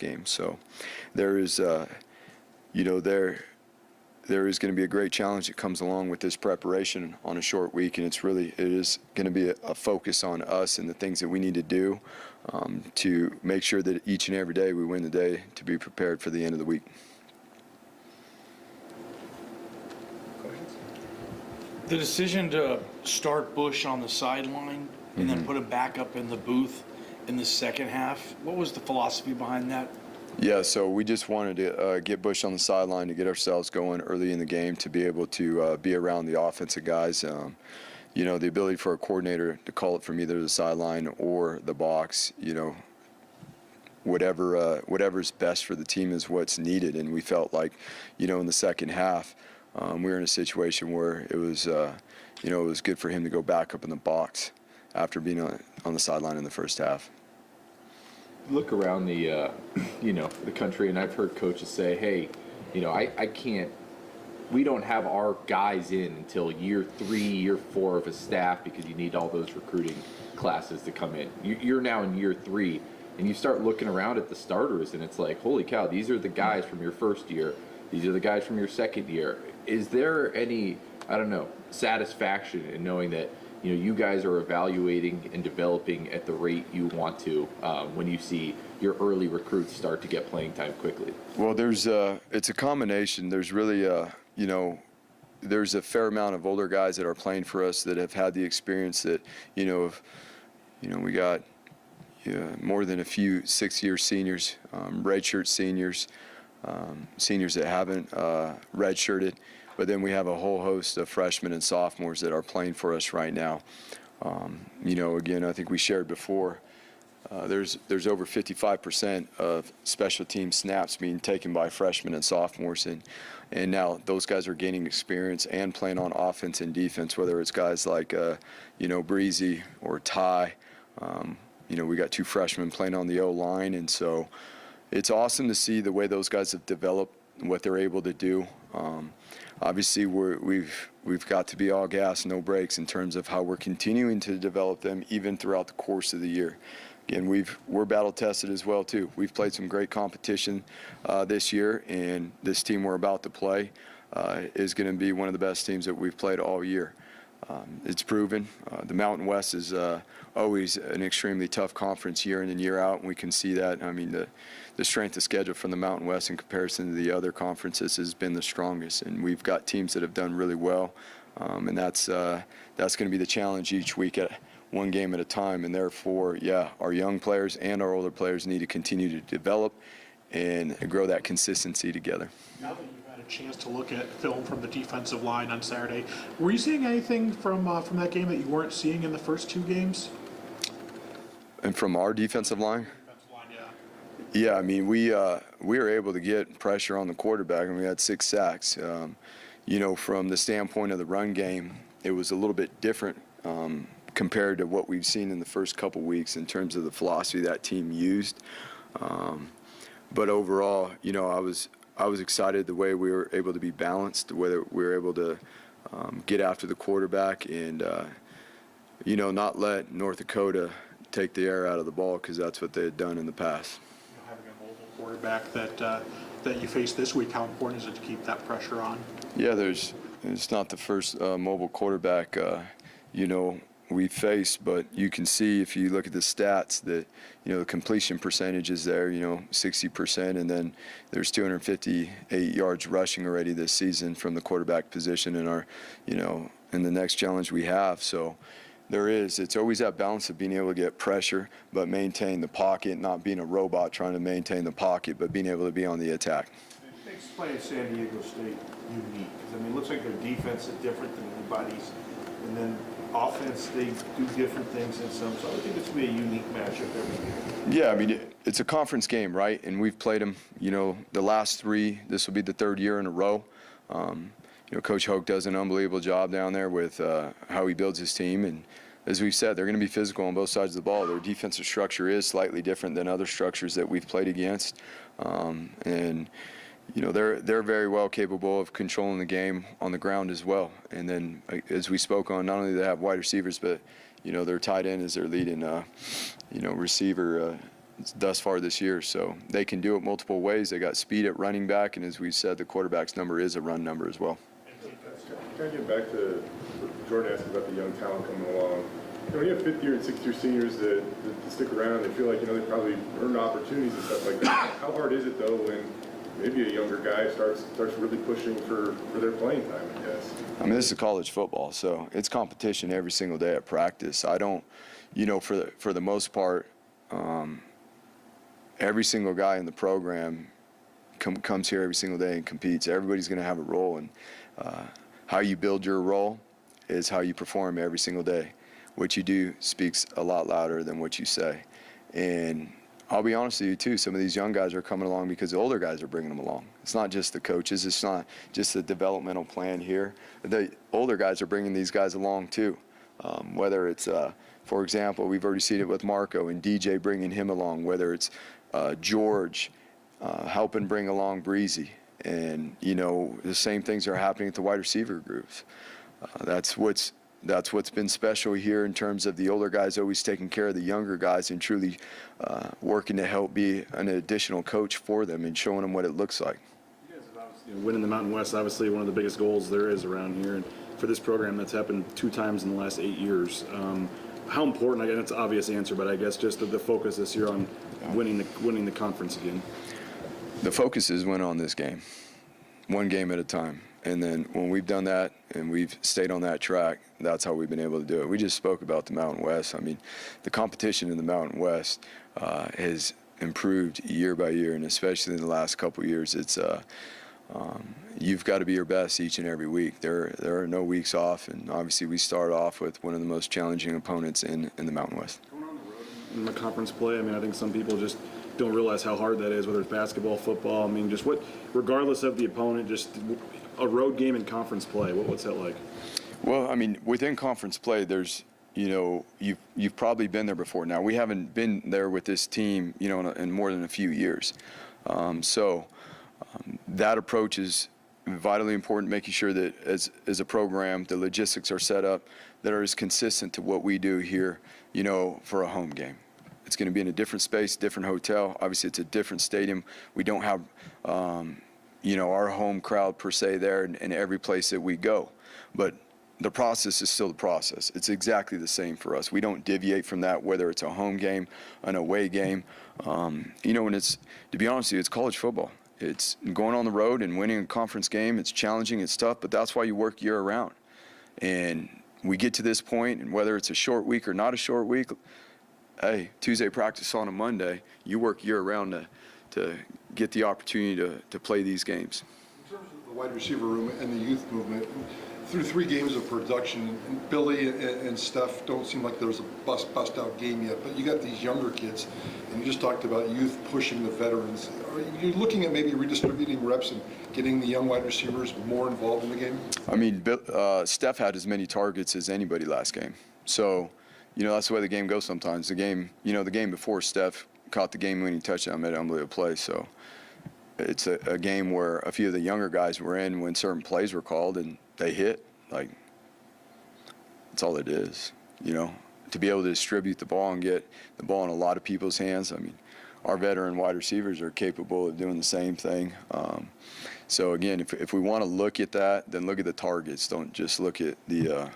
game. So there is, there is going to be a great challenge that comes along with this preparation on a short week, and it is going to be a focus on us and the things that we need to do to make sure that each and every day we win the day to be prepared for the end of the week. The decision to start Bush on the sideline and then put him back up in the booth in the second half, what was the philosophy behind that? Yeah, so we just wanted to get Bush on the sideline to get ourselves going early in the game to be able to be around the offensive guys. The ability for a coordinator to call it from either the sideline or the box, whatever's best for the team is what's needed. And we felt like, in the second half, we were in a situation where it was good for him to go back up in the box after being on the sideline in the first half. Look around the country, and I've heard coaches say, hey, I can't, we don't have our guys in until year 3, year 4 of a staff because you need all those recruiting classes to come in. You're now in year 3, and you start looking around at the starters, and it's like, holy cow, these are the guys from your first year. These are the guys from your second year. Is there any, satisfaction in knowing that, you guys are evaluating and developing at the rate you want to when you see your early recruits start to get playing time quickly? Well, it's a combination. There's really, there's a fair amount of older guys that are playing for us that have had the experience that, we got more than a few 6-year seniors, redshirt seniors, seniors that haven't redshirted. But then we have a whole host of freshmen and sophomores that are playing for us right now. Again, I think we shared before, there's over 55% of special team snaps being taken by freshmen and sophomores. And now those guys are gaining experience and playing on offense and defense, whether it's guys like, Breezy or Ty. We got 2 freshmen playing on the O-line. And so it's awesome to see the way those guys have developed and what they're able to do. Obviously, we've got to be all gas, no brakes in terms of how we're continuing to develop them even throughout the course of the year. Again, we're battle tested as well too. We've played some great competition this year, and this team we're about to play is going to be one of the best teams that we've played all year. It's proven. The Mountain West is always an extremely tough conference year in and year out, and we can see that. I mean, the strength of schedule from the Mountain West in comparison to the other conferences has been the strongest, and we've got teams that have done really well, and that's going to be the challenge each week at one game at a time. And therefore, our young players and our older players need to continue to develop and grow that consistency together. Now that you've had a chance to look at film from the defensive line on Saturday, were you seeing anything from that game that you weren't seeing in the first 2 games? And from our defensive line? Defensive line, yeah. I mean, we were able to get pressure on the quarterback, and we had 6 sacks. From the standpoint of the run game, it was a little bit different compared to what we've seen in the first couple weeks in terms of the philosophy that team used. But overall, I was excited the way we were able to be balanced, the way that we were able to get after the quarterback and, not let North Dakota take the air out of the ball, because that's what they had done in the past. Having a mobile quarterback that you face this week, how important is it to keep that pressure on? Yeah, it's not the first mobile quarterback, we face, but you can see if you look at the stats that, the completion percentage is there, 60%, and then there's 258 yards rushing already this season from the quarterback position in our, in the next challenge we have. So it's always that balance of being able to get pressure, but maintain the pocket, not being a robot trying to maintain the pocket, but being able to be on the attack. It makes playing San Diego State unique. It looks like their defense is different than anybody's, and then offense, they do different things in some, so I think it's going to be a unique matchup every year. Yeah, it's a conference game, right? And we've played them, the last 3, this will be the 3rd year in a row. Coach Hoke does an unbelievable job down there with how he builds his team. And as we've said, they're going to be physical on both sides of the ball. Their defensive structure is slightly different than other structures that we've played against. They're very well capable of controlling the game on the ground as well. And then, as we spoke on, not only do they have wide receivers, but, their tight end is their leading, receiver thus far this year. So they can do it multiple ways. They got speed at running back, and as we said, the quarterback's number is a run number as well. Kind of get back to what Jordan asked about the young talent coming along. When you have fifth-year and sixth-year seniors that stick around, they feel like, they probably earned opportunities and stuff like that. How hard is it, though, when maybe a younger guy starts really pushing for their playing time, I guess? I mean, this is college football, so it's competition every single day at practice. I don't, for the most part, every single guy in the program comes here every single day and competes. Everybody's going to have a role, and how you build your role is how you perform every single day. What you do speaks a lot louder than what you say. And I'll be honest with you, too, some of these young guys are coming along because the older guys are bringing them along. It's not just the coaches. It's not just the developmental plan here. The older guys are bringing these guys along, too. Whether it's, for example, we've already seen it with Marco and DJ bringing him along, whether it's George helping bring along Breezy. And, the same things are happening at the wide receiver groups. That's what's been special here in terms of the older guys always taking care of the younger guys and truly working to help be an additional coach for them and showing them what it looks like. You guys have obviously, winning the Mountain West, obviously one of the biggest goals there is around here. And for this program, that's happened 2 times in the last 8 years. How important, again, it's an obvious answer, but I guess just the focus this year on winning the conference again. The focus is win on this game, one game at a time. And then when we've done that and we've stayed on that track, that's how we've been able to do it. We just spoke about the Mountain West. I mean, the competition in the Mountain West has improved year by year, and especially in the last couple of years, it's you've got to be your best each and every week. There are no weeks off, and obviously we start off with one of the most challenging opponents in the Mountain West. Going on the road in the conference play, I mean, I think some people just don't realize how hard that is, whether it's basketball, football. I mean, just regardless of the opponent, just a road game in conference play, what's that like? Well, I mean, within conference play, there's, you've probably been there before. Now, we haven't been there with this team, in more than a few years. That approach is vitally important, making sure that as a program, the logistics are set up that are as consistent to what we do here, for a home game. It's going to be in a different space, different hotel. Obviously, it's a different stadium. We don't have, our home crowd per se there in every place that we go. But the process is still the process. It's exactly the same for us. We don't deviate from that, whether it's a home game, an away game. And it's, to be honest with you, it's college football. It's going on the road and winning a conference game. It's challenging, it's tough, but that's why you work year round. And we get to this point, and whether it's a short week or not a short week, hey, Tuesday practice on a Monday, you work year round to get the opportunity to play these games. In terms of the wide receiver room and the youth movement, through 3 games of production, and Billy and Steph don't seem like there's a bust out game yet, but you got these younger kids, and you just talked about youth pushing the veterans. Are you looking at maybe redistributing reps and getting the young wide receivers more involved in the game? I mean, Steph had as many targets as anybody last game. So, that's the way the game goes sometimes. The game before, Steph caught the game-winning touchdown, made an unbelievable play. So it's a game where a few of the younger guys were in when certain plays were called, and they hit. Like, that's all it is, to be able to distribute the ball and get the ball in a lot of people's hands. I mean, our veteran wide receivers are capable of doing the same thing. So, again, if we want to look at that, then look at the targets. Don't just look at the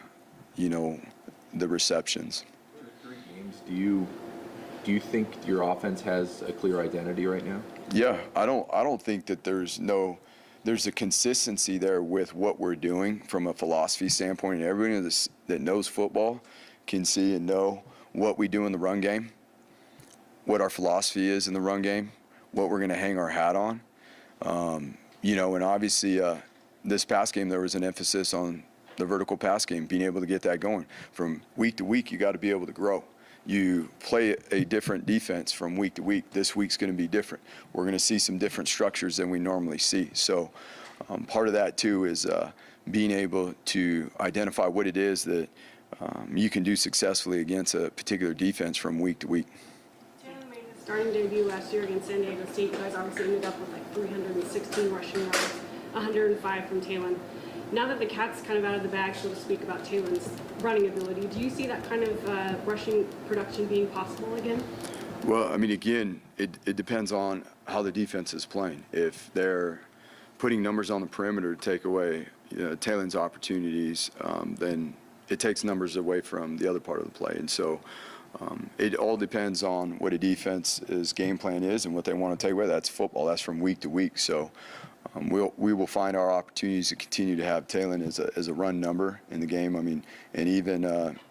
receptions. 3 games, do you think your offense has a clear identity right now? Yeah, I don't think that there's a consistency there with what we're doing from a philosophy standpoint. And everybody that knows football can see and know what we do in the run game, what our philosophy is in the run game, what we're going to hang our hat on. And obviously this past game there was an emphasis on the vertical pass game, being able to get that going. From week to week, you got to be able to grow. You play a different defense from week to week. This week's going to be different. We're going to see some different structures than we normally see. So part of that, too, is being able to identify what it is that you can do successfully against a particular defense from week to week. Taylor made his starting debut last year against San Diego State. You guys obviously ended up with like 316 rushing yards, 105 from Talon. Now that the cat's kind of out of the bag, so to speak, about Talon's running ability, do you see that kind of rushing production being possible again? Well, I mean, again, it depends on how the defense is playing. If they're putting numbers on the perimeter to take away Taylor's opportunities, then it takes numbers away from the other part of the play. And so it all depends on what a defense's game plan is and what they want to take away. That's football. That's from week to week. So we will find our opportunities to continue to have Taylor as a run number in the game. I mean, and even,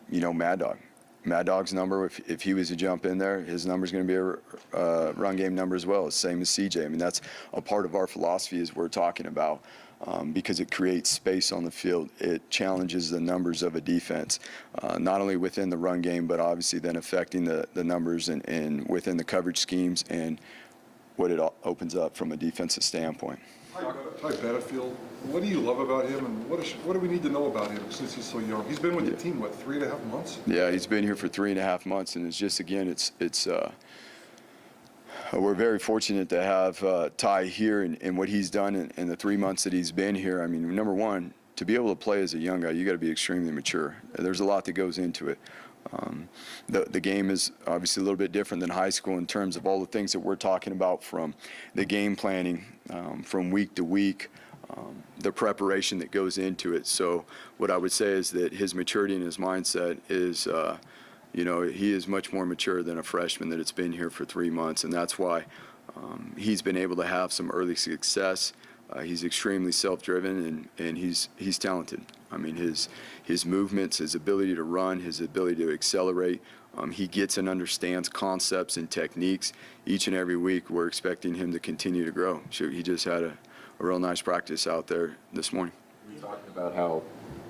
Mad Dog. Mad Dog's number, if he was to jump in there, his number is going to be a run game number as well, same as CJ. I mean, that's a part of our philosophy as we're talking about because it creates space on the field. It challenges the numbers of a defense, not only within the run game, but obviously then affecting the numbers and within the coverage schemes and what it opens up from a defensive standpoint. Ty Battlefield, what do you love about him, and what do we need to know about him since he's so young? He's been with the team, what, 3.5 months? Yeah, he's been here for 3.5 months, and it's just, again, we're very fortunate to have Ty here and what he's done in the 3 months that he's been here. I mean, number one, to be able to play as a young guy, you got to be extremely mature. There's a lot that goes into it. The game is obviously a little bit different than high school in terms of all the things that we're talking about, from the game planning, from week to week, the preparation that goes into it. So what I would say is that his maturity and his mindset is, he is much more mature than a freshman that it's been here for 3 months, and that's why he's been able to have some early success. He's extremely self-driven, and he's talented. I mean, his movements, his ability to run, his ability to accelerate, he gets and understands concepts and techniques. Each and every week, we're expecting him to continue to grow. So he just had a real nice practice out there this morning. We're talking about how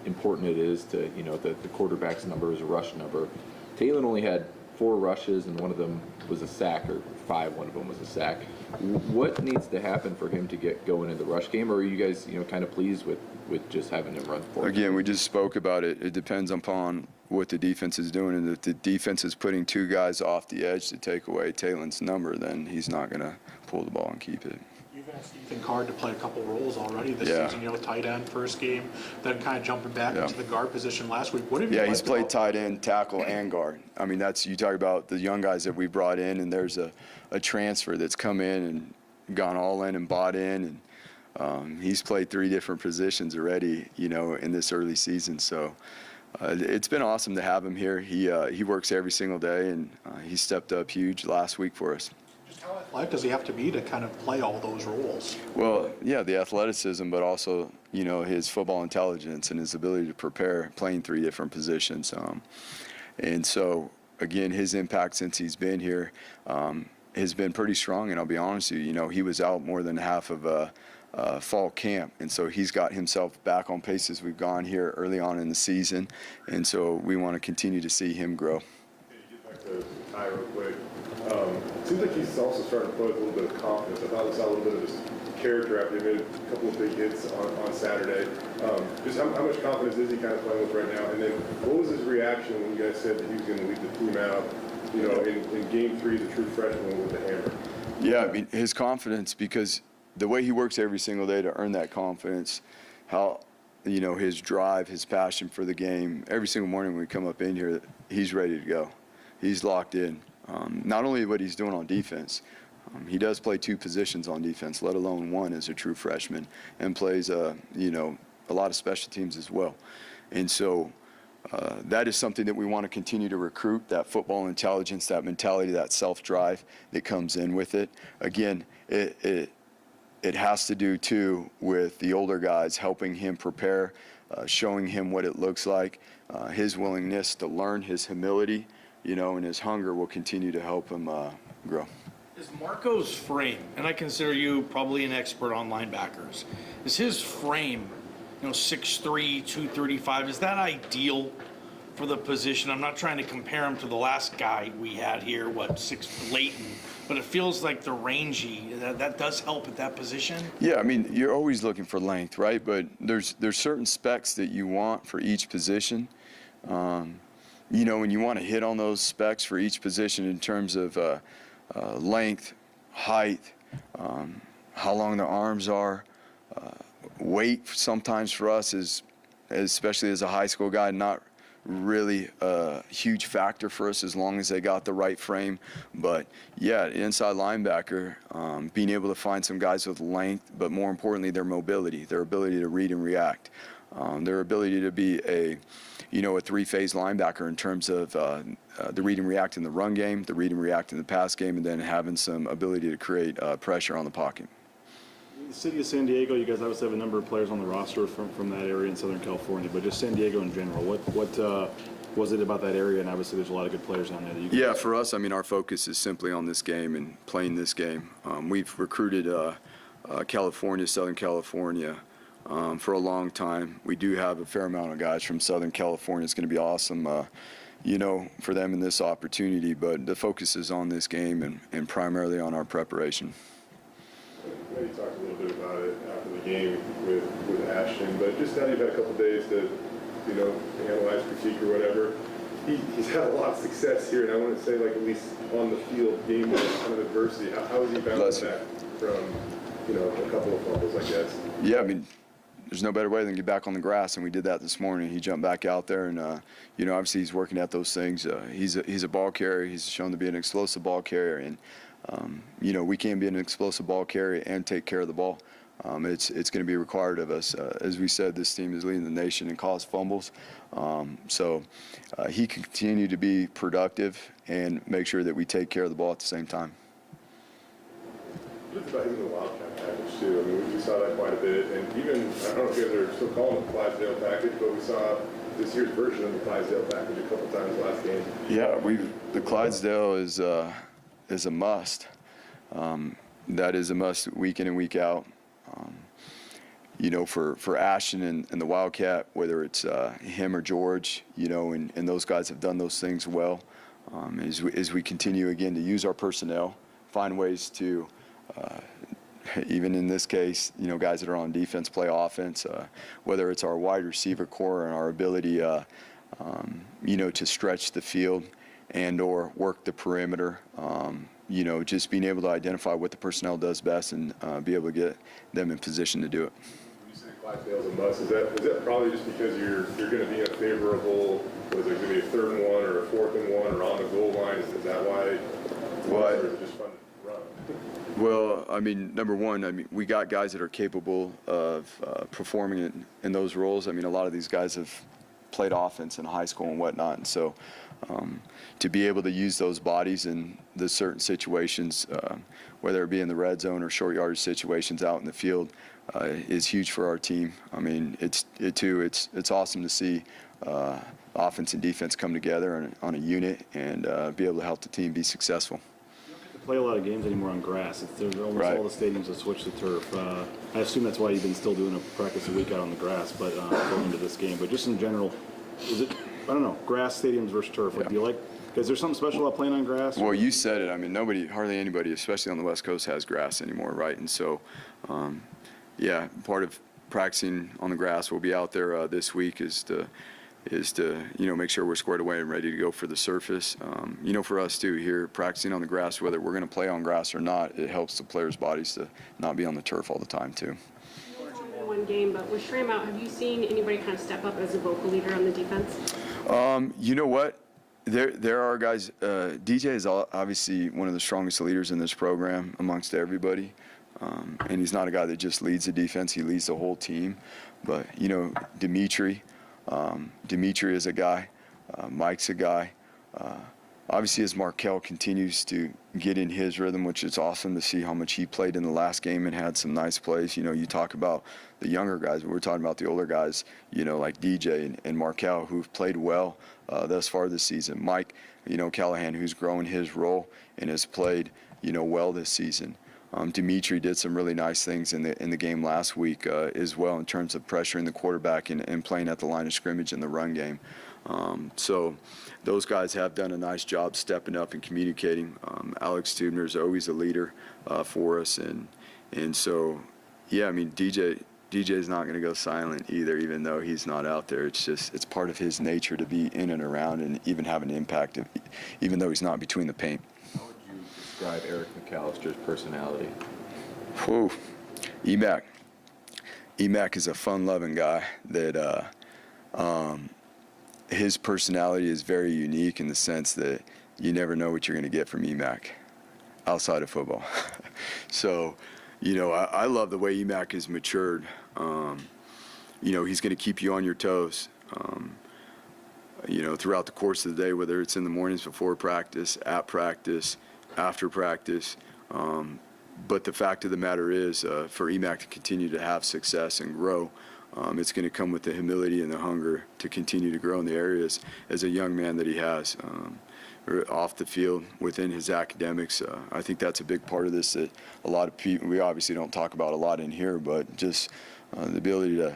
important it is to, the quarterback's number is a rush number. Taylor only had 4 rushes, and one of them was a sack, or 5, one of them was a sack. What needs to happen for him to get going in the rush game, or are you guys, kind of pleased with just having him run forward? Again, we just spoke about it. It depends upon what the defense is doing, and if the defense is putting 2 guys off the edge to take away Taylor's number, then he's not going to pull the ball and keep it. You've asked Ethan Card to play a couple roles already this Yeah. season, tight end first game, then kind of jumping back Yeah. into the guard position last week. What have you Yeah, liked he's played about- tight end, tackle, and guard. I mean, you talk about the young guys that we brought in, and there's a transfer that's come in and gone all in and bought in, and he's played 3 different positions already, in this early season. So it's been awesome to have him here. He works every single day, and he stepped up huge last week for us. Just how athletic does he have to be to kind of play all those roles? Well, yeah, the athleticism, but also, his football intelligence and his ability to prepare, playing 3 different positions. And so, again, his impact since he's been here has been pretty strong. And I'll be honest with you, he was out more than half of fall camp. And so he's got himself back on pace as we've gone here early on in the season. And so we want to continue to see him grow. Get back to Ty real quick. Seems like he's also starting to play with a little bit of confidence. I thought we saw a little bit of his character after he made a couple of big hits on Saturday. Just how much confidence is he kind of playing with right now? And then what was his reaction when you guys said that he was going to lead the team out, in game 3, the true freshman with the hammer? Yeah, I mean, his confidence, because the way he works every single day to earn that confidence, how, his drive, his passion for the game, every single morning when we come up in here, he's ready to go. He's locked in. Not only what he's doing on defense, he does play 2 positions on defense, let alone 1 as a true freshman, and plays, a lot of special teams as well. And so that is something that we want to continue to recruit, that football intelligence, that mentality, that self-drive that comes in with it. Again, it has to do, too, with the older guys helping him prepare, showing him what it looks like, his willingness to learn, his humility, and his hunger will continue to help him grow. Is Marco's frame, and I consider you probably an expert on linebackers, is his frame, 6'3", 235, is that ideal for the position? I'm not trying to compare him to the last guy we had here, 6 Leighton, but it feels like the rangy, that does help at that position. Yeah, I mean, you're always looking for length, right? But there's certain specs that you want for each position. And you want to hit on those specs for each position in terms of length, height, how long the arms are, weight. Sometimes for us is, especially as a high school guy, not really a huge factor for us as long as they got the right frame. But yeah, inside linebacker, being able to find some guys with length, but more importantly, their mobility, their ability to read and react, their ability to be a three-phase linebacker in terms of the read and react in the run game, the read and react in the pass game, and then having some ability to create pressure on the pocket. The city of San Diego, you guys obviously have a number of players on the roster from that area in Southern California, but just San Diego in general, what was it about that area? And obviously there's a lot of good players down there that you guys. Yeah, for us, I mean, our focus is simply on this game and playing this game. We've recruited Southern California, for a long time. We do have a fair amount of guys from Southern California. It's going to be awesome, for them in this opportunity, but the focus is on this game and primarily on our preparation. You talked a little bit about it after the game with Ashton, but just now you've had a couple days to, analyze, critique, or whatever. He's had a lot of success here, and I want to say, like, at least on the field, game kind of adversity. How has he bounced back from, a couple of fumbles, I guess? Yeah, I mean, there's no better way than get back on the grass, and we did that this morning. He jumped back out there, and obviously he's working at those things. He's a ball carrier. He's shown to be an explosive ball carrier, and we can be an explosive ball carrier and take care of the ball. It's going to be required of us. As we said, this team is leading the nation in caused fumbles, so he can continue to be productive and make sure that we take care of the ball at the same time. It's about even the Wildcat package, too. I mean, we saw that quite a bit. And even, I don't know if you guys are still calling it the Clydesdale package, but we saw this year's version of the Clydesdale package a couple times last game. Yeah, the Clydesdale is a must. That is a must week in and week out. For Ashton and the Wildcat, whether it's him or George, and those guys have done those things well. As we continue, again, to use our personnel, find ways to even in this case, guys that are on defense play offense, whether it's our wide receiver core and our ability, to stretch the field and or work the perimeter, just being able to identify what the personnel does best and be able to get them in position to do it. When you say Clydesdale's a must, is that probably just because you're going to be in a favorable, was it going to be a 3rd and 1 or a 4th and 1 or on the goal line? Is that why? Or is it just fun to run? Well, I mean, number one, we got guys that are capable of performing in those roles. I mean, a lot of these guys have played offense in high school and whatnot, and so to be able to use those bodies in the certain situations, whether it be in the red zone or short yardage situations out in the field, is huge for our team. I mean, it's awesome to see offense and defense come together on a unit and be able to help the team be successful. Play a lot of games anymore on grass. There's almost right. All the stadiums have switched to turf. I assume that's why you've been still doing a practice a week out on the grass, but going into this game. But just in general, is it, I don't know, grass stadiums versus turf? Like, do you like, is there something special about playing on grass? Well, you said it. I mean, hardly anybody, especially on the West Coast, has grass anymore, right? And so, part of practicing on the grass, we'll be out there this week, is to make sure we're squared away and ready to go for the surface. For us too, here practicing on the grass, whether we're going to play on grass or not, it helps the players' bodies to not be on the turf all the time too. One game, but with Schramm out, have you seen anybody kind of step up as a vocal leader on the defense? You know what? There are guys. DJ is obviously one of the strongest leaders in this program amongst everybody, and he's not a guy that just leads the defense. He leads the whole team. But Dimitri is a guy. Mike's a guy. Obviously, as Markel continues to get in his rhythm, which is awesome to see how much he played in the last game and had some nice plays. You talk about the younger guys, but we're talking about the older guys, like DJ and Markel, who've played well thus far this season. Mike, Callahan, who's grown his role and has played, well this season. Dimitri did some really nice things in the game last week as well in terms of pressuring the quarterback and playing at the line of scrimmage in the run game. So those guys have done a nice job stepping up and communicating. Alex Tubner is always a leader for us, and so DJ is not going to go silent either, even though he's not out there. It's part of his nature to be in and around and even have an impact, even though he's not between the paint. How would you describe Eric McAllister's personality? Whew. EMAC is a fun-loving guy that his personality is very unique in the sense that you never know what you're going to get from Emac outside of football. So, you know, I love the way Emac has matured. You know, he's going to keep you on your toes, you know, throughout the course of the day, whether it's in the mornings before practice, at practice, after practice. But the fact of the matter is, for Emac to continue to have success and grow, it's going to come with the humility and the hunger to continue to grow in the areas as a young man that he has. Off the field, within his academics, I think that's a big part of this that a lot of people, we obviously don't talk about a lot in here, but just the ability to,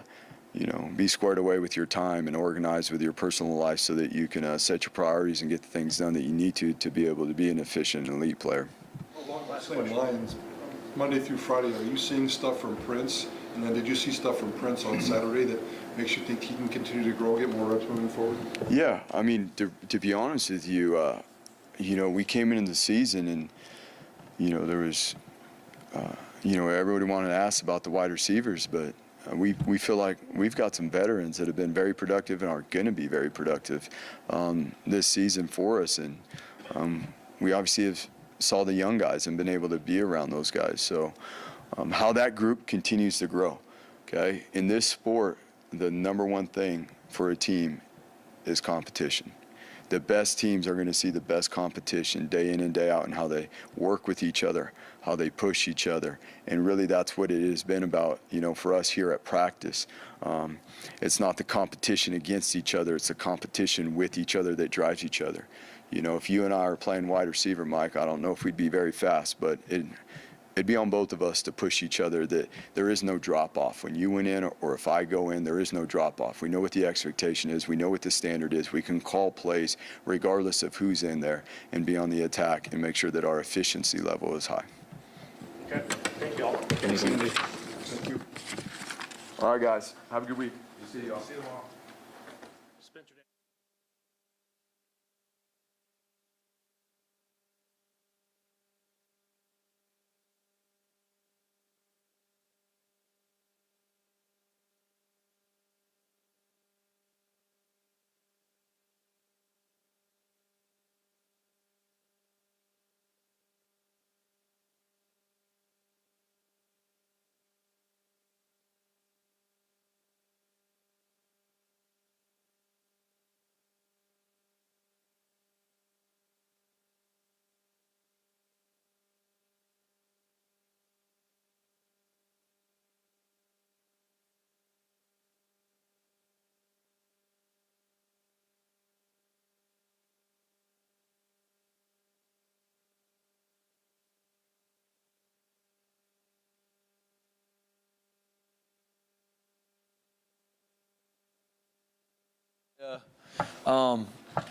you know, be squared away with your time and organized with your personal life so that you can set your priorities and get the things done that you need to be able to be an efficient and elite player. Along the same lines, Monday through Friday, are you seeing stuff from Prince? And then did you see stuff from Prince on Saturday that makes you think he can continue to grow, get more reps moving forward? Yeah, I mean, to be honest with you, you know, we came into the season and, you know, there was, you know, everybody wanted to ask about the wide receivers, but we feel like we've got some veterans that have been very productive and are going to be very productive this season for us. And we obviously have saw the young guys and been able to be around those guys. So how that group continues to grow, okay? In this sport, the number one thing for a team is competition. The best teams are going to see the best competition day in and day out and how they work with each other, how they push each other. And really that's what it has been about, you know, for us here at practice. It's not the competition against each other, it's the competition with each other that drives each other. You know, if you and I are playing wide receiver, Mike, I don't know if we'd be very fast, but it'd be on both of us to push each other that there is no drop-off. When you went in or if I go in, there is no drop-off. We know what the expectation is. We know what the standard is. We can call plays regardless of who's in there and be on the attack and make sure that our efficiency level is high. Okay, thank you all. Thank you. All right, guys. Have a good week. See you all. Spencer Danielson.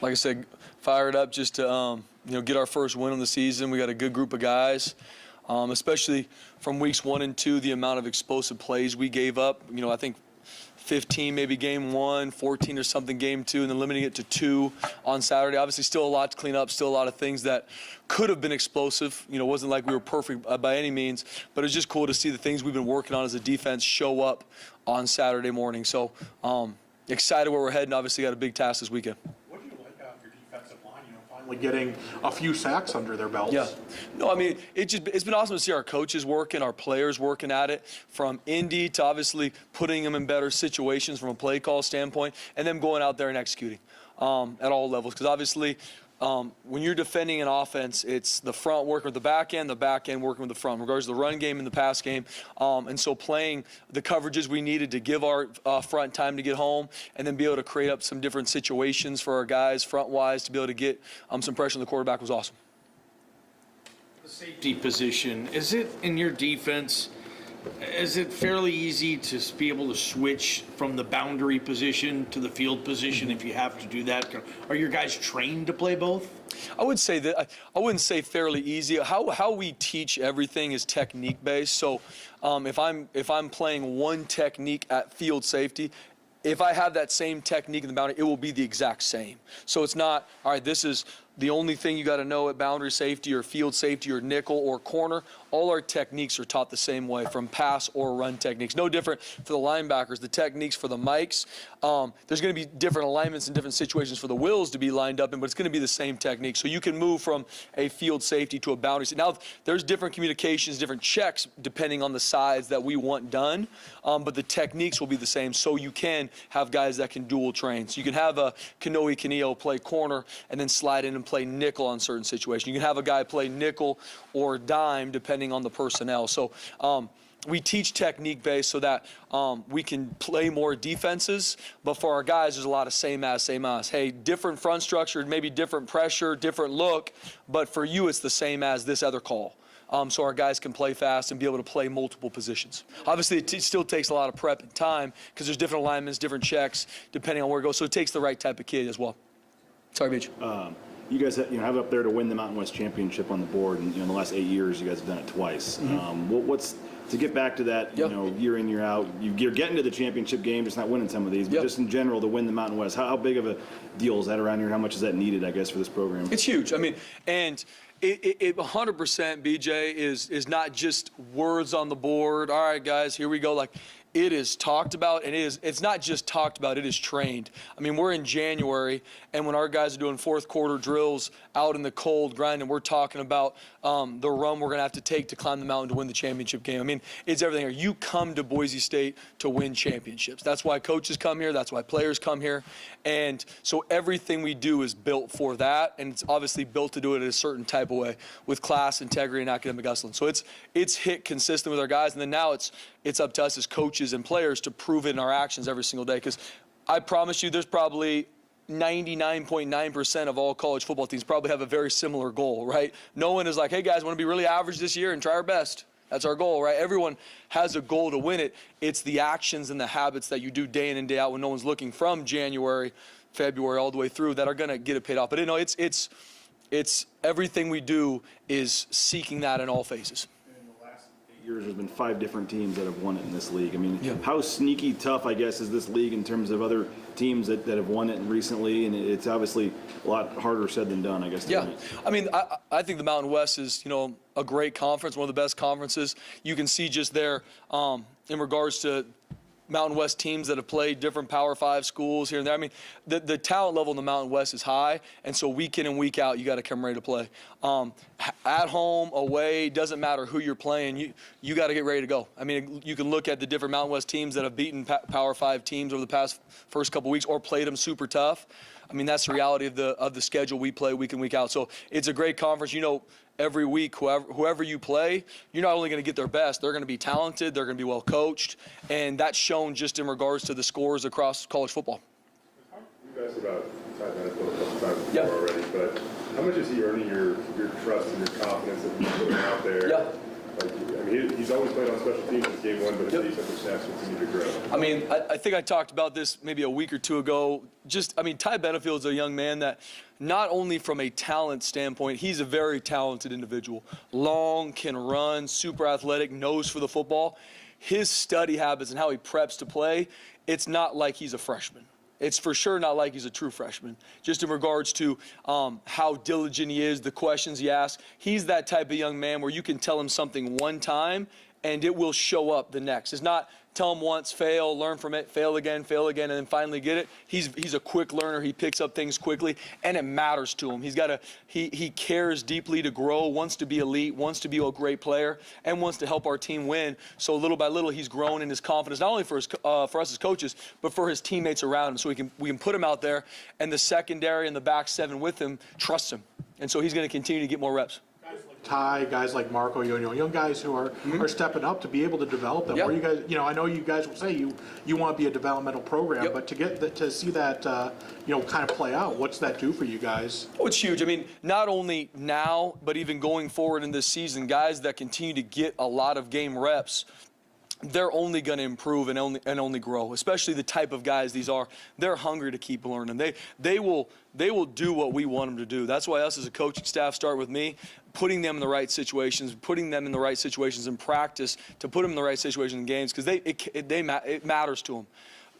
Like I said, fired up just to you know, get our first win of the season. We got a good group of guys, especially from weeks 1 and 2. The amount of explosive plays we gave up. You know, I think 15 maybe game 1, 14 or something game 2, and then limiting it to 2 on Saturday. Obviously, still a lot to clean up. Still a lot of things that could have been explosive. You know, it wasn't like we were perfect by any means, but it's just cool to see the things we've been working on as a defense show up on Saturday morning. So. Excited where we're heading. Obviously got a big task this weekend. What do you like out of your defensive line, you know, finally getting a few sacks under their belts? Yeah. No, I mean, it's been awesome to see our coaches working, our players working at it, from Indy to obviously putting them in better situations from a play call standpoint, and them going out there and executing at all levels. Because obviously, when you're defending an offense, it's the front working with the back end working with the front, in regards to the run game and the pass game. And so playing the coverages we needed to give our front time to get home, and then be able to create up some different situations for our guys front-wise to be able to get some pressure on the quarterback was awesome. The safety position, is it in your defense, is it fairly easy to be able to switch from the boundary position to the field position if you have to do that? Are your guys trained to play both? I would say that I wouldn't say fairly easy. How we teach everything is technique based. So if I'm playing one technique at field safety, if I have that same technique in the boundary, it will be the exact same. So it's not, all right, this is The only thing you got to know at boundary safety or field safety or nickel or corner, all our techniques are taught the same way, from pass or run techniques. No different for the linebackers. The techniques for the Mikes, there's going to be different alignments and different situations for the Wills to be lined up in, but it's going to be the same technique. So you can move from a field safety to a boundary safety. Now, there's different communications, different checks, depending on the sides that we want done, but the techniques will be the same, so you can have guys that can dual train. So you can have a Kanoe Kaneo play corner and then slide in and play nickel on certain situations. You can have a guy play nickel or dime, depending on the personnel. So we teach technique based so that we can play more defenses, but for our guys, there's a lot of same as. Hey, different front structure, maybe different pressure, different look, but for you, it's the same as this other call. So our guys can play fast and be able to play multiple positions. Obviously, it still takes a lot of prep and time because there's different alignments, different checks, depending on where it goes. So it takes the right type of kid as well. Sorry, Beach. You guys have it up there to win the Mountain West Championship on the board, and in the last 8 years, you guys have done it twice. What's to get back to that, year in, year out, you're getting to the championship game, just not winning some of these, but just in general to win the Mountain West. How big of a deal is that around here? How much is that needed, I guess, for this program? It's huge. I mean, and it 100%, BJ, is not just words on the board. All right, guys, here we go. Like, it is talked about, and it's not just talked about, it is trained. I mean, we're in January, and when our guys are doing fourth quarter drills out in the cold grinding, we're talking about the run we're going to have to take to climb the mountain to win the championship game. I mean, it's everything here. You come to Boise State to win championships. That's why coaches come here. That's why players come here. And so everything we do is built for that, and it's obviously built to do it in a certain type of way with class, integrity, and academic excellence. So it's hit consistent with our guys, and then now it's up to us as coaches and players to prove it in our actions every single day. Because I promise you, there's probably 99.9% of all college football teams probably have a very similar goal, right? No one is like, hey guys, want to be really average this year and try our best. That's our goal, right? Everyone has a goal to win it. It's the actions and the habits that you do day in and day out when no one's looking, from January, February, all the way through, that are going to get it paid off. But it's everything we do is seeking that in all phases. Years, there's been 5 different teams that have won it in this league. I mean, how sneaky tough, I guess, is this league in terms of other teams that have won it recently? And it's obviously a lot harder said than done, I guess. Yeah. I mean, I think the Mountain West is, a great conference, one of the best conferences. You can see just there in regards to Mountain West teams that have played different Power 5 schools here and there. I mean, the talent level in the Mountain West is high, and so week in and week out, you got to come ready to play. At home, away, doesn't matter who you're playing. You got to get ready to go. I mean, you can look at the different Mountain West teams that have beaten Power 5 teams over the first couple weeks or played them super tough. I mean, that's the reality of the schedule we play week in, week out. So it's a great conference. Every week, whoever you play, you're not only going to get their best, they're going to be talented, they're going to be well coached, and that's shown just in regards to the scores across college football. You guys about Ty Benefield a couple times before already, but how much is he earning your trust and your confidence that he's putting out there? Yeah. Like, I mean, he's always played on special teams since game 1, but his defensive snaps continue to grow. I mean, I think I talked about this maybe a week or two ago. Ty Benefield's a young man that not only from a talent standpoint, he's a very talented individual. Long, can run, super athletic, knows for the football. His study habits and how he preps to play, it's not like he's a freshman. It's for sure not like he's a true freshman. Just in regards to how diligent he is, the questions he asks. He's that type of young man where you can tell him something one time and it will show up the next. It's not tell him once, fail, learn from it, fail again, and then finally get it. He's a quick learner. He picks up things quickly, and it matters to him. He cares deeply to grow, wants to be elite, wants to be a great player, and wants to help our team win. So little by little, he's grown in his confidence, not only for us as coaches, but for his teammates around him. So we can put him out there, and the secondary and the back 7 with him trusts him. And so he's going to continue to get more reps. Ty, guys like Marco, young guys who are stepping up to be able to develop them. Where you guys, I know you guys will say you want to be a developmental program, but to see that, kind of play out, what's that do for you guys? Oh, it's huge. I mean, not only now, but even going forward in this season, guys that continue to get a lot of game reps, they're only going to improve and only grow, especially the type of guys these are. They're hungry to keep learning. They will do what we want them to do. That's why us as a coaching staff start with me, putting them in the right situations, in practice to put them in the right situations in games, because it matters to them.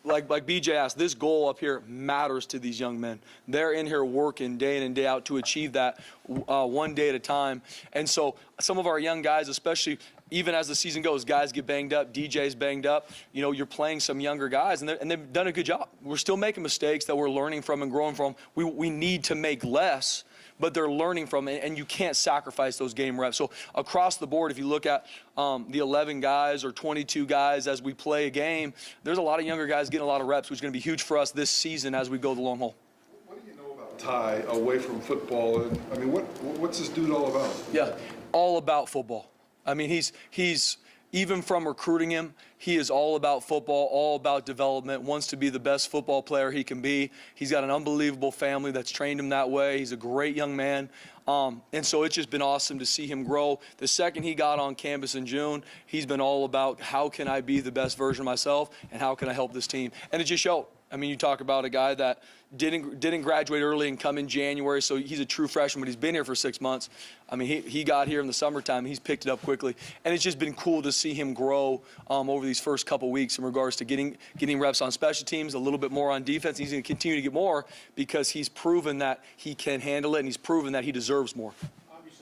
like BJ asked, this goal up here matters to these young men. They're in here working day in and day out to achieve that one day at a time. And so some of our young guys, especially even as the season goes, guys get banged up, DJ's banged up. You know, you're playing some younger guys, and they've done a good job. We're still making mistakes that we're learning from and growing from. We need to make less, but they're learning from it, and you can't sacrifice those game reps. So across the board, if you look at the 11 guys or 22 guys as we play a game, there's a lot of younger guys getting a lot of reps, which is going to be huge for us this season as we go the long haul. What do you know about Ty away from football? And I mean, what's this dude all about? Yeah, all about football. I mean, he's even from recruiting him, he is all about football, all about development, wants to be the best football player he can be. He's got an unbelievable family that's trained him that way. He's a great young man. And so it's just been awesome to see him grow. The second he got on campus in June, he's been all about how can I be the best version of myself and how can I help this team. And it just showed. I mean, you talk about a guy that didn't graduate early and come in January, so he's a true freshman, but he's been here for 6 months. I mean, he got here in the summertime. He's picked it up quickly, and it's just been cool to see him grow over these first couple weeks in regards to getting reps on special teams, a little bit more on defense. He's going to continue to get more because he's proven that he can handle it, and he's proven that he deserves more.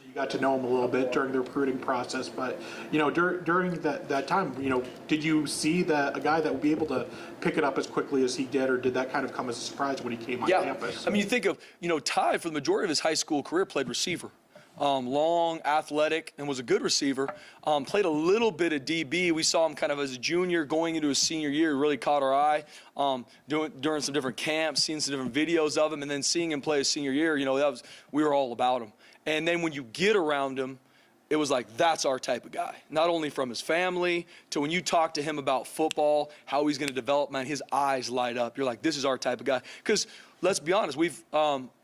You got to know him a little bit during the recruiting process, but you know, during that time, you know, did you see a guy that would be able to pick it up as quickly as he did, or did that kind of come as a surprise when he came on campus? I mean, you think of, you know, Ty for the majority of his high school career played receiver. Long, athletic, and was a good receiver. Played a little bit of DB. We saw him kind of as a junior going into his senior year. He really caught our eye during some different camps, seeing some different videos of him, and then seeing him play his senior year. You know, we were all about him. And then when you get around him, it was like, that's our type of guy. Not only from his family, to when you talk to him about football, how he's going to develop, man, his eyes light up. You're like, this is our type of guy. Because let's be honest, we've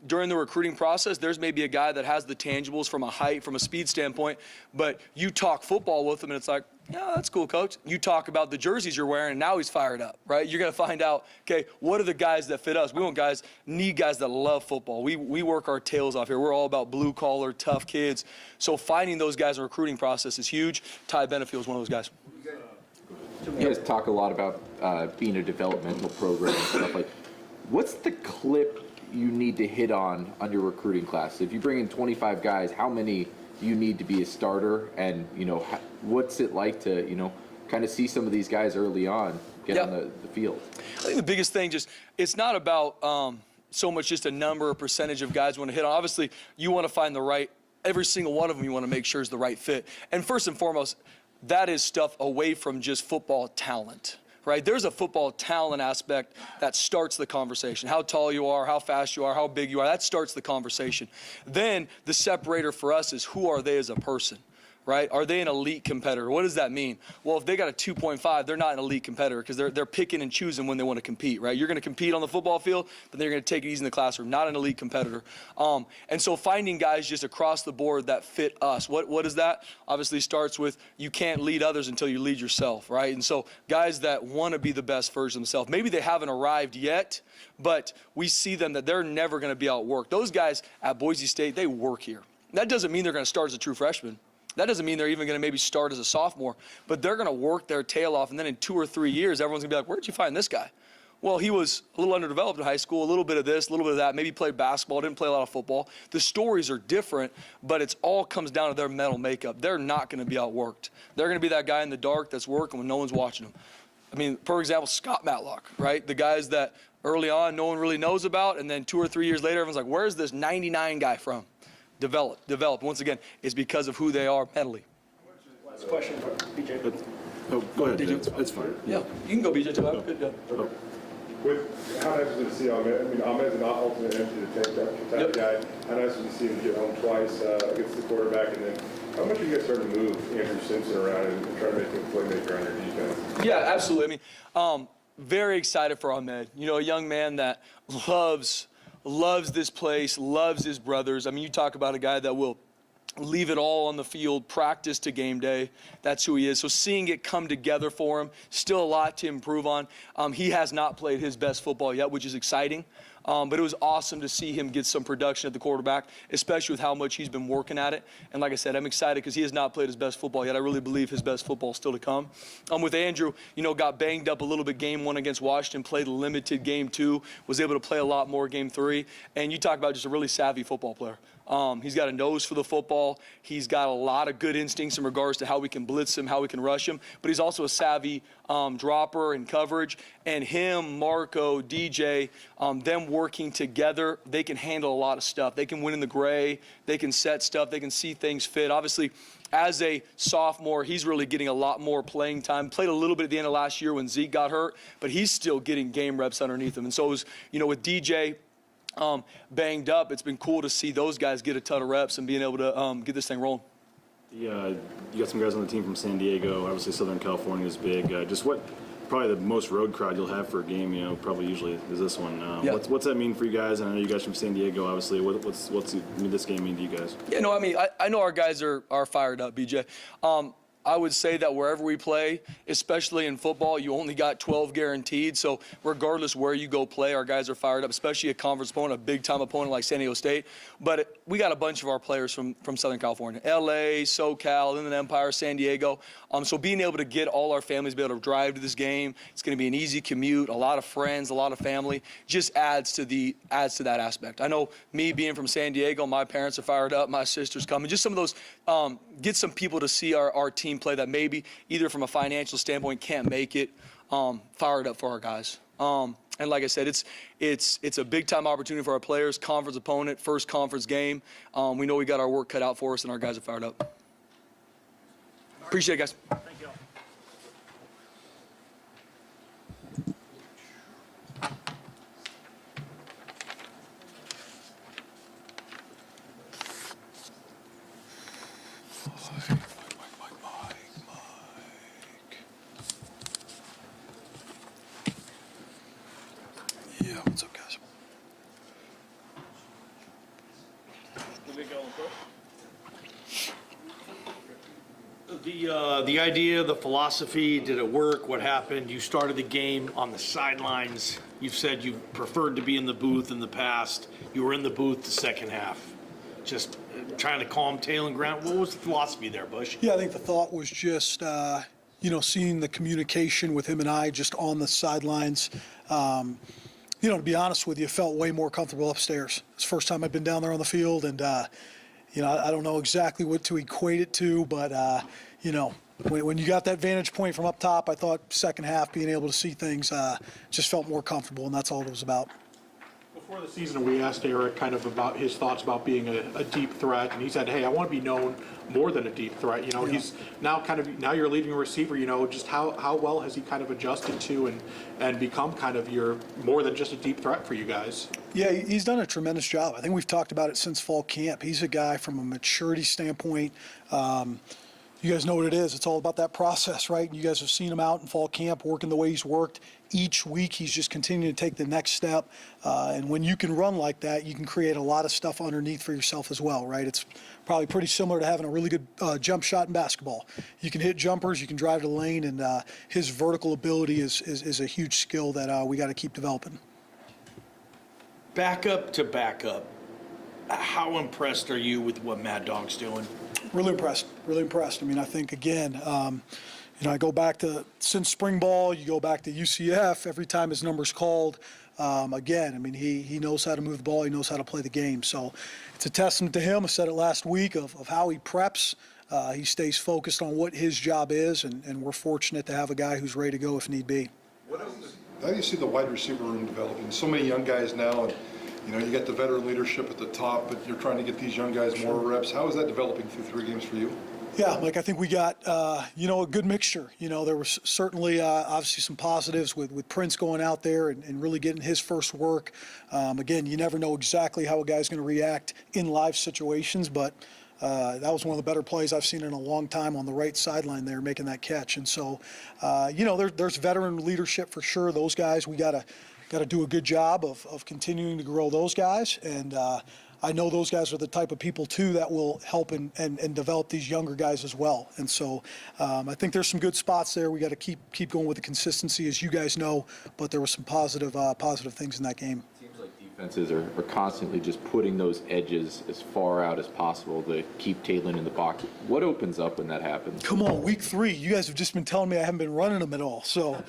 during the recruiting process, there's maybe a guy that has the tangibles from a height, from a speed standpoint, but you talk football with him, and it's like, yeah, that's cool, coach. You talk about the jerseys you're wearing, and now he's fired up, right? You're going to find out, okay, what are the guys that fit us? We need guys that love football. We work our tails off here. We're all about blue-collar, tough kids. So finding those guys in the recruiting process is huge. Ty Benefield is one of those guys. You guys talk a lot about being a developmental program and stuff like. What's the clip you need to hit on your recruiting class? If you bring in 25 guys, how many do you need to be a starter? And, you know, what's it like to, you know, kind of see some of these guys early on get on the field? I think the biggest thing it's not about so much just a number or percentage of guys you want to hit on. Obviously, you want to find every single one of them you want to make sure is the right fit. And first and foremost, that is stuff away from just football talent. Right? There's a football talent aspect that starts the conversation. How tall you are, how fast you are, how big you are, that starts the conversation. Then the separator for us is who are they as a person? Right? Are they an elite competitor? What does that mean? Well, if they got a 2.5, they're not an elite competitor because they're picking and choosing when they want to compete, right? You're going to compete on the football field, but they're going to take it easy in the classroom, not an elite competitor. And so finding guys just across the board that fit us. What is that? Obviously starts with you can't lead others until you lead yourself, right? And so guys that want to be the best version of themselves. Maybe they haven't arrived yet, but we see them that they're never going to be outworked. Those guys at Boise State, they work here. That doesn't mean they're going to start as a true freshman. That doesn't mean they're even going to maybe start as a sophomore, but they're going to work their tail off, and then in 2 or 3 years, everyone's going to be like, where'd you find this guy? Well, he was a little underdeveloped in high school, a little bit of this, a little bit of that, maybe played basketball, didn't play a lot of football. The stories are different, but it all comes down to their mental makeup. They're not going to be outworked. They're going to be that guy in the dark that's working when no one's watching them. I mean, for example, Scott Matlock, right? The guys that early on no one really knows about, and then 2 or 3 years later, everyone's like, where's this 99 guy from? Developed. Once again, it's because of who they are mentally. Last question, BJ. Go ahead, it's fine. Yeah, you can go, BJ, too. I'm good. Yeah. With how nice was it to see Ahmed? I mean, Ahmed's an ultimate empty the tank type of guy. How nice was it to see him get home twice against the quarterback? And then how much are you guys starting to move Andrew Simpson around and try to make him a playmaker on your defense? Yeah, absolutely. I mean, very excited for Ahmed. You know, a young man that loves this place, loves his brothers. I mean, you talk about a guy that will leave it all on the field, practice to game day. That's who he is. So seeing it come together for him, still a lot to improve on. He has not played his best football yet, which is exciting. But it was awesome to see him get some production at the quarterback, especially with how much he's been working at it. And like I said, I'm excited because he has not played his best football yet. I really believe his best football is still to come. With Andrew, got banged up a little bit game 1 against Washington, played limited game 2, was able to play a lot more game 3. And you talk about just a really savvy football player. He's got a nose for the football. He's got a lot of good instincts in regards to how we can blitz him, how we can rush him. But he's also a savvy dropper and coverage. And him, Marco, DJ, them working together, they can handle a lot of stuff. They can win in the gray. They can set stuff. They can see things fit. Obviously, as a sophomore, he's really getting a lot more playing time. Played a little bit at the end of last year when Zeke got hurt, but he's still getting game reps underneath him. And so it was, with DJ banged up, it's been cool to see those guys get a ton of reps and being able to get this thing rolling. You got some guys on the team from San Diego. Obviously, Southern California is big. Just what probably the most road crowd you'll have for a game, probably usually is this one. Yeah. What's that mean for you guys? And I know you guys from San Diego, obviously. What's this game mean to you guys? Yeah, no, I know our guys are fired up, BJ. I would say that wherever we play, especially in football, you only got 12 guaranteed. So regardless where you go play, our guys are fired up, especially a conference opponent, a big-time opponent like San Diego State. But we got a bunch of our players from Southern California, LA, SoCal, Inland Empire, San Diego. So being able to get all our families be able to drive to this game, it's going to be an easy commute, a lot of friends, a lot of family, just adds to that aspect. I know me being from San Diego, my parents are fired up, my sister's coming. Just some of those, get some people to see our team play that maybe either from a financial standpoint can't make it, fired up for our guys. And like I said, it's a big time opportunity for our players, conference opponent, first conference game. We know we got our work cut out for us and our guys are fired up. Appreciate it, guys. Thank you all. Yeah, what's up, guys? The idea, the philosophy, did it work? What happened? You started the game on the sidelines. You've said you preferred to be in the booth in the past. You were in the booth the second half. Just trying to calm tail and ground. What was the philosophy there, Bush? Yeah, I think the thought was just, seeing the communication with him and I just on the sidelines. To be honest with you, felt way more comfortable upstairs. It's the first time I've been down there on the field, and, I don't know exactly what to equate it to, but, when you got that vantage point from up top, I thought second half being able to see things just felt more comfortable, and that's all it was about. Before the season, we asked Eric kind of about his thoughts about being a deep threat, and he said, hey, I want to be known more than a deep threat. He's now now you're leading a receiver, just how well has he kind of adjusted to and become kind of your more than just a deep threat for you guys? Yeah, he's done a tremendous job. I think we've talked about it since fall camp. He's a guy from a maturity standpoint. You guys know what it is. It's all about that process, right? You guys have seen him out in fall camp working the way he's worked. Each week he's just continuing to take the next step. And when you can run like that, you can create a lot of stuff underneath for yourself as well, right? It's probably pretty similar to having a really good jump shot in basketball. You can hit jumpers, you can drive to the lane, and his vertical ability is a huge skill that we got to keep developing. Backup to backup, how impressed are you with what Mad Dog's doing? Really impressed. I mean, I think, again, I go back to since spring ball, you go back to UCF, every time his number's called, again, I mean, he knows how to move the ball, he knows how to play the game. So it's a testament to him. I said it last week of how he preps. He stays focused on what his job is, and we're fortunate to have a guy who's ready to go if need be. How do you see the wide receiver room developing? So many young guys now, and you got the veteran leadership at the top, but you're trying to get these young guys more reps. How is that developing through 3 games for you? Yeah, Mike, I think we got, a good mixture. There was certainly, obviously, some positives with Prince going out there and really getting his first work. Again, you never know exactly how a guy's going to react in live situations, but that was one of the better plays I've seen in a long time on the right sideline there, making that catch. And so, there's veteran leadership for sure. Those guys, we got to do a good job of continuing to grow those guys. And I know those guys are the type of people, too, that will help and develop these younger guys as well. And so I think there's some good spots there. We got to keep going with the consistency, as you guys know, but there were some positive things in that game. Seems like defenses are constantly just putting those edges as far out as possible to keep Taylor in the box. What opens up when that happens? Come on, week 3. You guys have just been telling me I haven't been running them at all. So,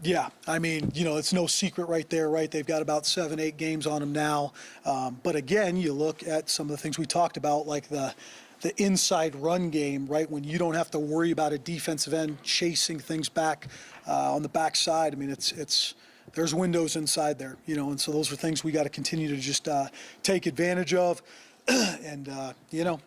yeah, I mean, it's no secret right there, right? They've got about 7, 8 games on them now. But again, you look at some of the things we talked about, like the inside run game, right? When you don't have to worry about a defensive end chasing things back on the backside. I mean, there's windows inside there, and so those are things we got to continue to just take advantage of. And,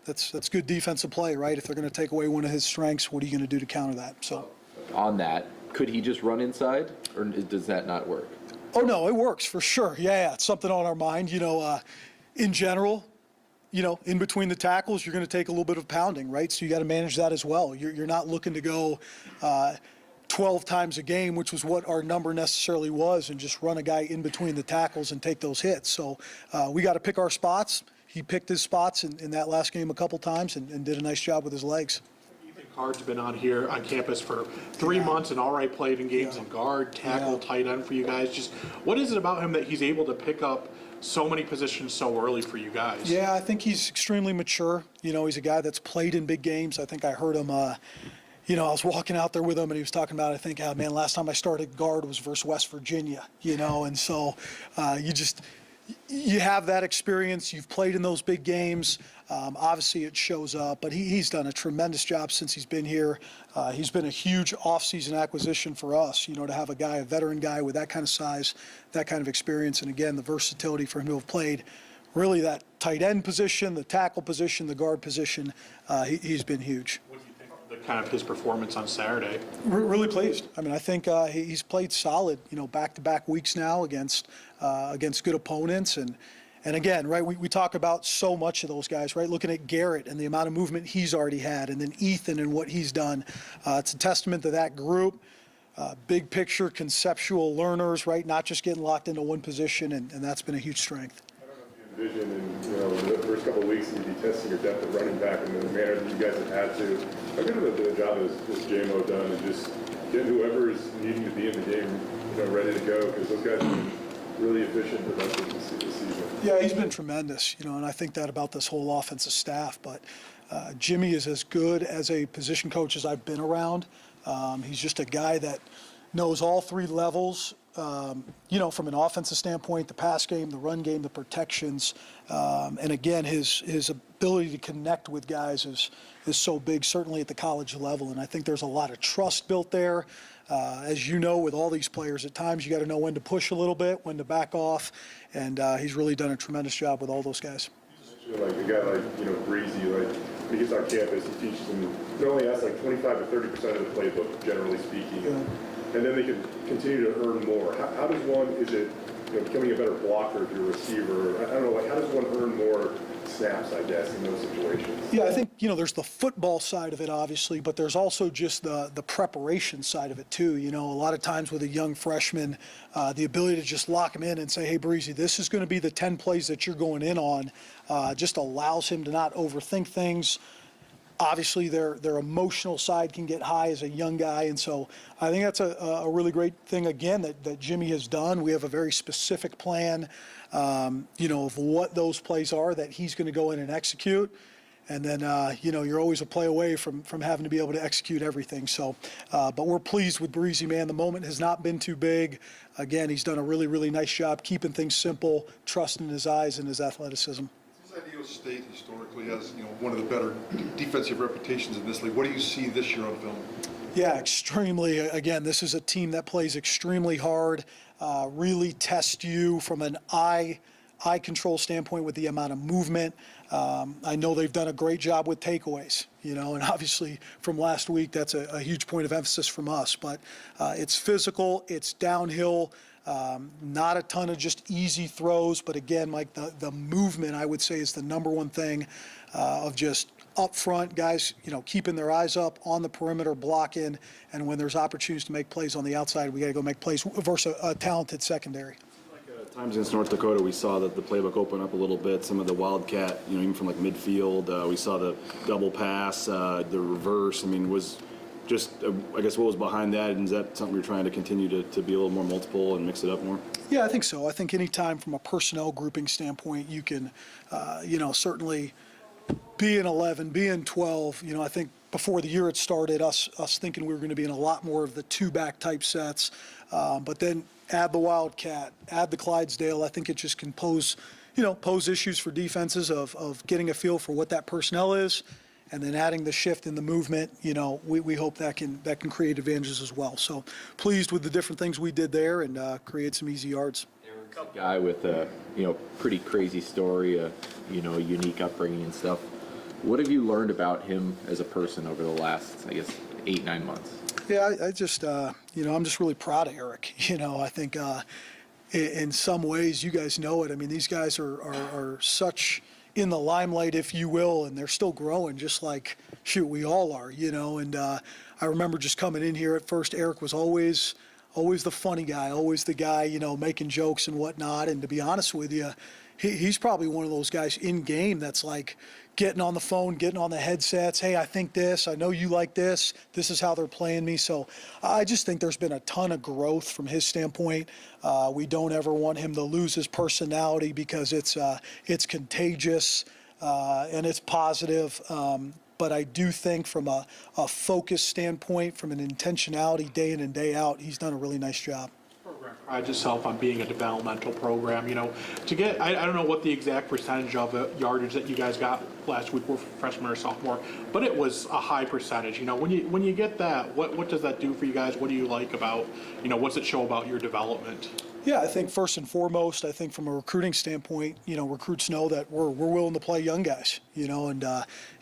that's good defensive play, right? If they're going to take away one of his strengths, what are you going to do to counter that? So, On that, could he just run inside, or does that not work? oh, no, it works for sure. Yeah, it's something on our mind. In general, in between the tackles, you're going to take a little bit of pounding, right? So you got to manage that as well. You're not looking to go 12 times a game, which was what our number necessarily was, and just run a guy in between the tackles and take those hits. So we got to pick our spots. He picked his spots in that last game a couple times and did a nice job with his legs. Ethan Card's been on here on campus for 3 months and already played in games in guard, tackle, tight end for you guys. Just what is it about him that he's able to pick up so many positions so early for you guys? Yeah, I think he's extremely mature. He's a guy that's played in big games. I think I heard him I was walking out there with him, and he was talking about, I think, man, last time I started guard was versus West Virginia, and so you have that experience. You've played in those big games. Obviously, it shows up, but he's done a tremendous job since he's been here. He's been a huge offseason acquisition for us, to have a veteran guy with that kind of size, that kind of experience, and again, the versatility for him to have played really that tight end position, the tackle position, the guard position. He's been huge. Kind of his performance on Saturday. Really pleased. I mean, I think he's played solid, back-to-back weeks now against good opponents. And again, right, we talk about so much of those guys, right? Looking at Garrett and the amount of movement he's already had, and then Ethan and what he's done. It's a testament to that group. Big picture, conceptual learners, right? Not just getting locked into one position, and that's been a huge strength. Vision and the first couple of weeks you'd be testing your depth of running back in the manner that you guys have had to. How good of a job has JMO done and just getting whoever is needing to be in the game, ready to go, because those guys have been really efficient productive this season. Yeah, he's been tremendous, and I think that about this whole offensive staff. But Jimmy is as good as a position coach as I've been around. He's just a guy that knows all 3 levels. From an offensive standpoint, the pass game, the run game, the protections, and again, his ability to connect with guys is so big, certainly at the college level. And I think there's a lot of trust built there. As you know, with all these players, at times you got to know when to push a little bit, when to back off, and he's really done a tremendous job with all those guys. Like a guy like Breezy, when he gets on campus, he teaches them. He only asks 25 to 30% of the playbook, generally speaking. Yeah. And then they can continue to earn more. How does one, is it becoming a better blocker if you're a receiver? I don't know, how does one earn more snaps, I guess, in those situations? Yeah, I think, there's the football side of it, obviously, but there's also just the preparation side of it, too. A lot of times with a young freshman, the ability to just lock him in and say, hey, Breezy, this is going to be the 10 plays that you're going in on, just allows him to not overthink things. Obviously, their emotional side can get high as a young guy, and so I think that's a really great thing, again, that Jimmy has done. We have a very specific plan, of what those plays are that he's going to go in and execute. And then, you're always a play away from having to be able to execute everything. So, but we're pleased with Breezy, man. The moment has not been too big. Again, he's done a really, really nice job keeping things simple, trusting his eyes and his athleticism. San Diego State historically has, one of the better defensive reputations in this league. What do you see this year on film? Yeah, extremely. Again, this is a team that plays extremely hard, really tests you from an eye control standpoint with the amount of movement. I know they've done a great job with takeaways, and obviously from last week, that's a huge point of emphasis from us. But it's physical, it's downhill. Not a ton of just easy throws, but again, Mike, the movement, I would say, is the number one thing of just up front, guys, keeping their eyes up on the perimeter, blocking, and when there's opportunities to make plays on the outside, we got to go make plays versus a talented secondary. Times against North Dakota, we saw that the playbook open up a little bit. Some of the wildcat, even from midfield, we saw the double pass, the reverse. I mean, just, I guess, what was behind that, and is that something you're trying to continue to be a little more multiple and mix it up more? Yeah, I think so. I think anytime from a personnel grouping standpoint, you can, certainly be in 11, be in 12. I think before the year had started, us thinking we were going to be in a lot more of the two-back type sets. But then add the Wildcat, add the Clydesdale. I think it just can pose issues for defenses of getting a feel for what that personnel is, and then adding the shift in the movement. We hope that can create advantages as well. So pleased with the different things we did there and create some easy yards. Guy with a pretty crazy story, a unique upbringing and stuff. What have you learned about him as a person over the last, I guess, 8-9 months? Yeah, I just I'm just really proud of Eric. I think in some ways, you guys know it. I mean, these guys are such in the limelight, if you will, and they're still growing, just like we all are. And I remember just coming in here at first. Eric was always the funny guy, always the guy, making jokes and whatnot. And to be honest with you, he's probably one of those guys in game that's like getting on the phone, getting on the headsets. Hey, I think this. I know you like this. This is how they're playing me. So I just think there's been a ton of growth from his standpoint. We don't ever want him to lose his personality because it's contagious and it's positive. But I do think from a focus standpoint, from an intentionality day in and day out, he's done a really nice job. Pride itself on being a developmental program. To get, I don't know what the exact percentage of yardage that you guys got last week were freshman or sophomore, but it was a high percentage. When you get that, what does that do for you guys? What do you like about, what's it show about your development? Yeah, I think first and foremost, I think from a recruiting standpoint, recruits know that we're willing to play young guys, and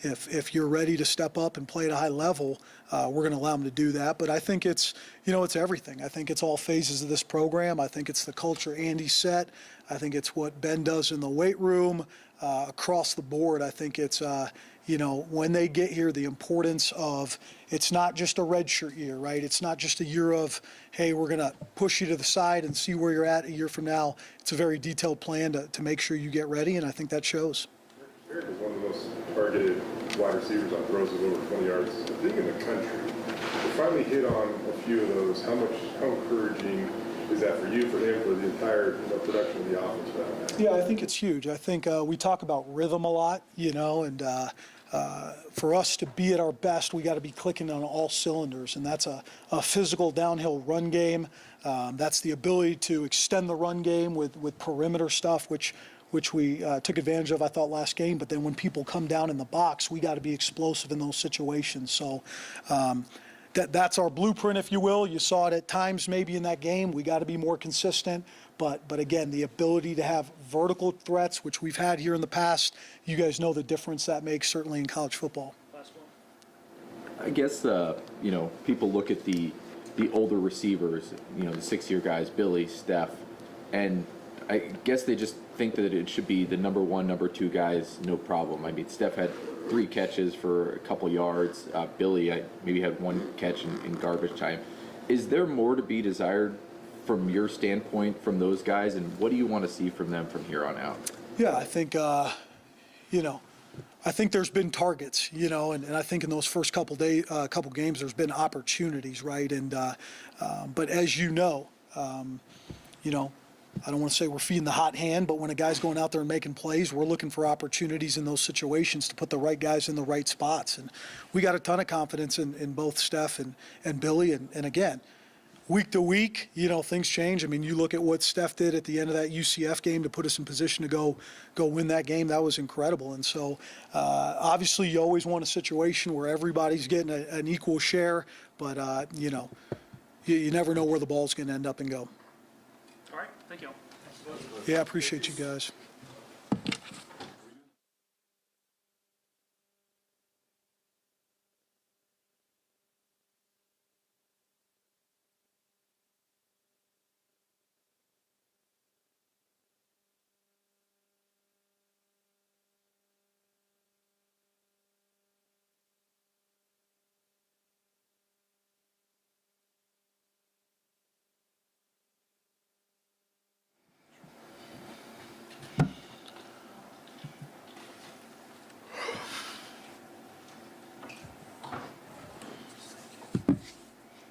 if you're ready to step up and play at a high level, we're going to allow them to do that. But I think it's everything. I think it's all phases of this program. I think it's the culture Andy set. I think it's what Ben does in the weight room, across the board. I think it's, when they get here, the importance of it's not just a redshirt year, right? It's not just a year of, hey, we're going to push you to the side and see where you're at a year from now. It's a very detailed plan to make sure you get ready, and I think that shows. Eric is one of the most targeted wide receivers on throws of over 20 yards, I think, in the country. To finally hit on a few of those, how encouraging is that for you, for him, for the entire production of the offense for that matter? Yeah, I think it's huge. I think we talk about rhythm a lot, and for us to be at our best, we got to be clicking on all cylinders, and that's a physical downhill run game. That's the ability to extend the run game with perimeter stuff, which we took advantage of, I thought, last game. But then when people come down in the box, we got to be explosive in those situations. So that's our blueprint, if you will. You saw it at times maybe in that game. We got to be more consistent. But again, the ability to have vertical threats, which we've had here in the past, you guys know the difference that makes, certainly in college football. I guess, people look at the older receivers, the 6-year guys, Billy, Steph, and I guess they just think that it should be the number 1, number 2 guys, no problem. I mean, Steph had 3 catches for a couple yards. Billy maybe had 1 catch in garbage time. Is there more to be desired from your standpoint from those guys, and what do you want to see from them from here on out? Yeah, I think, I think there's been targets, and I think in those first couple games there's been opportunities, right? And but as I don't want to say we're feeding the hot hand, but when a guy's going out there and making plays, we're looking for opportunities in those situations to put the right guys in the right spots. And we got a ton of confidence in both Steph and Billy. And again, week to week, things change. I mean, you look at what Steph did at the end of that UCF game to put us in position to go win that game. That was incredible. And so obviously you always want a situation where everybody's getting an equal share, but, you never know where the ball's going to end up and go. All right, thank you. Yeah, I appreciate you guys.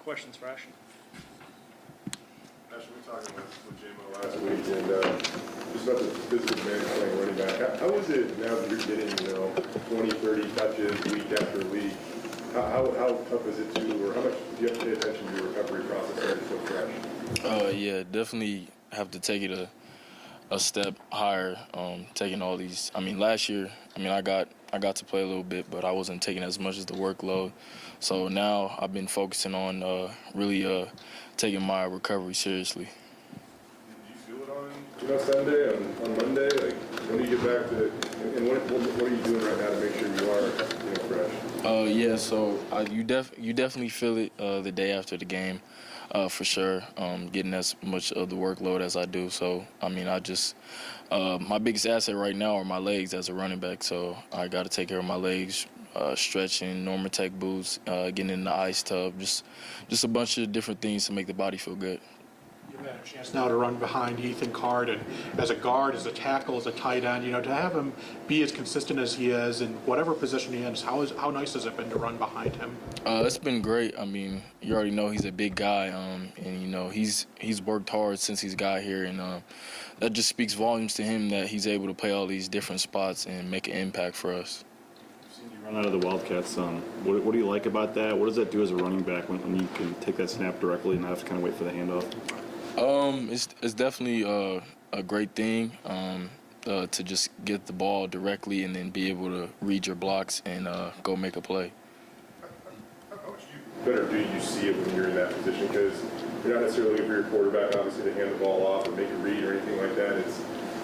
Questions for Ashton? Actually, we were talking with JMO last week, and just about the physical demands of playing running back. How is it now that you're getting, 20, 30 touches week after week? How tough is it to, or how much do you have to pay attention to your recovery process there to feel fresh? Yeah, definitely have to take it a step higher. Taking all these. Last year, I got to play a little bit, but I wasn't taking as much as the workload. So now I've been focusing on really taking my recovery seriously. Did you feel it on Sunday, on Monday? Like, when do you get back to, and what are you doing right now to make sure you are fresh? Yeah, so you definitely feel it the day after the game, for sure. Getting as much of the workload as I do. So I just my biggest asset right now are my legs as a running back. So I got to take care of my legs, stretching, Normatec boots, getting in the ice tub, just a bunch of different things to make the body feel good. You've had a chance now to run behind Ethan Card, and as a guard, as a tackle, as a tight end, to have him be as consistent as he is in whatever position he is, how nice has it been to run behind him? It's been great. You already know he's a big guy, and he's worked hard since he's got here, and that just speaks volumes to him that he's able to play all these different spots and make an impact for us. You run out of the Wildcats. What do you like about that? What does that do as a running back when you can take that snap directly and not have to kind of wait for the handoff? It's definitely a great thing to just get the ball directly and then be able to read your blocks and go make a play. How much better do you see it when you're in that position? Because you're not necessarily looking for your quarterback, obviously, to hand the ball off or make a read or anything like that. It's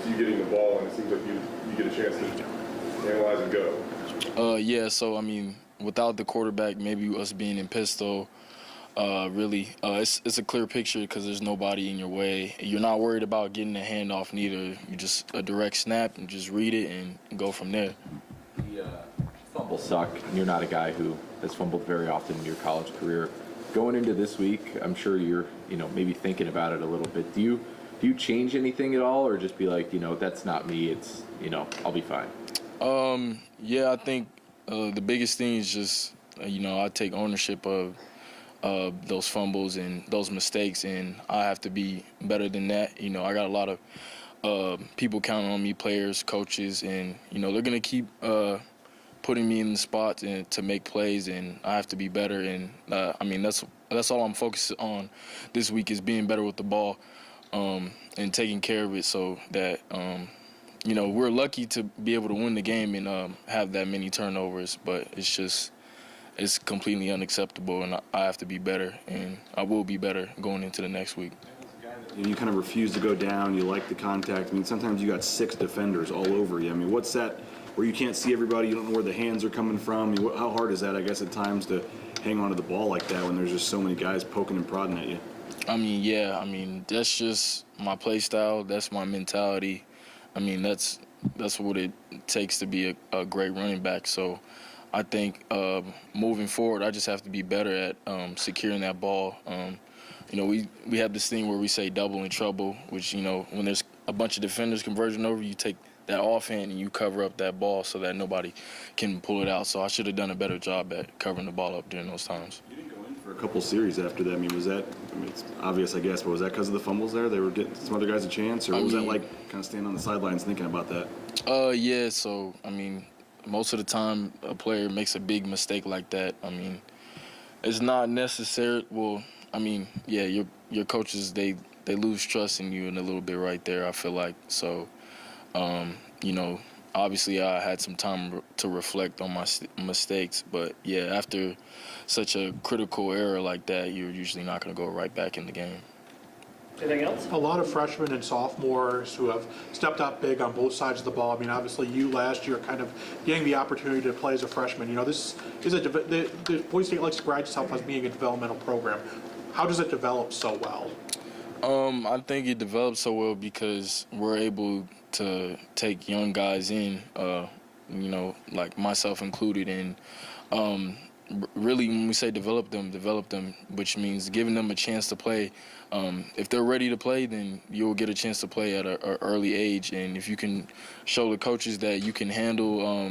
you getting the ball, and it seems like you get a chance to analyze and go. Yeah, so, without the quarterback, maybe us being in pistol, really, it's a clear picture because there's nobody in your way. You're not worried about getting a handoff neither. You just a direct snap and just read it and go from there. The fumbles suck. You're not a guy who has fumbled very often in your college career. Going into this week, I'm sure you're, maybe thinking about it a little bit. Do you change anything at all, or just be like, that's not me. It's, I'll be fine. Yeah, I think the biggest thing is just, I take ownership of those fumbles and those mistakes, and I have to be better than that. I got a lot of people counting on me, players, coaches, and they're gonna keep putting me in the spot to make plays, and I have to be better. And that's all I'm focused on this week is being better with the ball and taking care of it, so that we're lucky to be able to win the game and have that many turnovers, but it's completely unacceptable, and I have to be better, and I will be better going into the next week. You kind of refuse to go down. You like the contact. Sometimes you got 6 defenders all over you. What's that where you can't see everybody? You don't know where the hands are coming from. How hard is that, I guess, at times to hang on to the ball like that when there's just so many guys poking and prodding at you? That's just my play style. That's my mentality. That's what it takes to be a great running back. So I think moving forward, I just have to be better at securing that ball. We have this thing where we say double and trouble, which, when there's a bunch of defenders converging over, you take that offhand and you cover up that ball so that nobody can pull it out. So I should have done a better job at covering the ball up during those times. You didn't go in for a couple series after that. Was that, it's obvious, I guess, but was that because of the fumbles there? They were getting some other guys a chance, or was that like kind of standing on the sidelines thinking about that? Yeah, so, most of the time a player makes a big mistake like that. It's not necessary. Well, your coaches, they lose trust in you in a little bit right there, I feel like. So, obviously I had some time to reflect on my mistakes. But, yeah, after such a critical error like that, you're usually not going to go right back in the game. Anything else? A lot of freshmen and sophomores who have stepped up big on both sides of the ball. Obviously you last year kind of getting the opportunity to play as a freshman. This is the Boise State likes to pride itself as being a developmental program. How does it develop so well? I think it develops so well because we're able to take young guys in, like myself included, and really when we say develop them, which means giving them a chance to play. If they're ready to play, then you'll get a chance to play at an early age, and if you can show the coaches that you can handle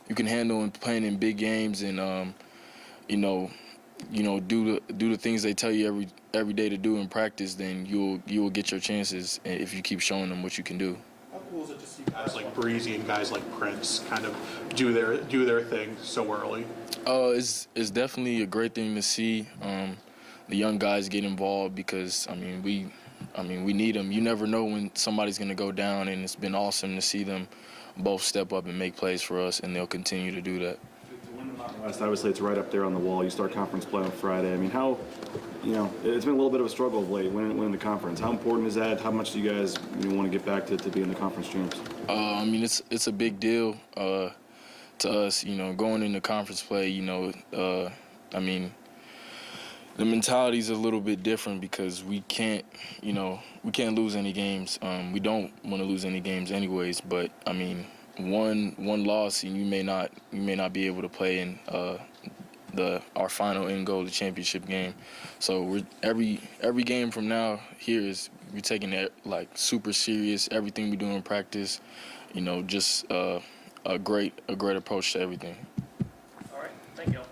and playing in big games and do the things they tell you every day to do in practice, then you will get your chances if you keep showing them what you can do. How cool is it to see guys like Breezy and guys like Prince kind of do their thing so early? It's definitely a great thing to see the young guys get involved because we need them. You never know when somebody's going to go down, and it's been awesome to see them both step up and make plays for us, and they'll continue to do that. To win the Mountain West, obviously it's right up there on the wall. You start conference play on Friday. I mean, how, it's been a little bit of a struggle of late winning the conference. How important is that? How much do you guys want to get back to being the conference champs? It's a big deal to us, going into conference play, the mentality is a little bit different because we can't lose any games. We don't want to lose any games anyways, but one loss and you may not be able to play in our final end goal, the championship game. So every game from now here we're taking it like super serious. Everything we do in practice, just a great approach to everything. All right, thank y'all.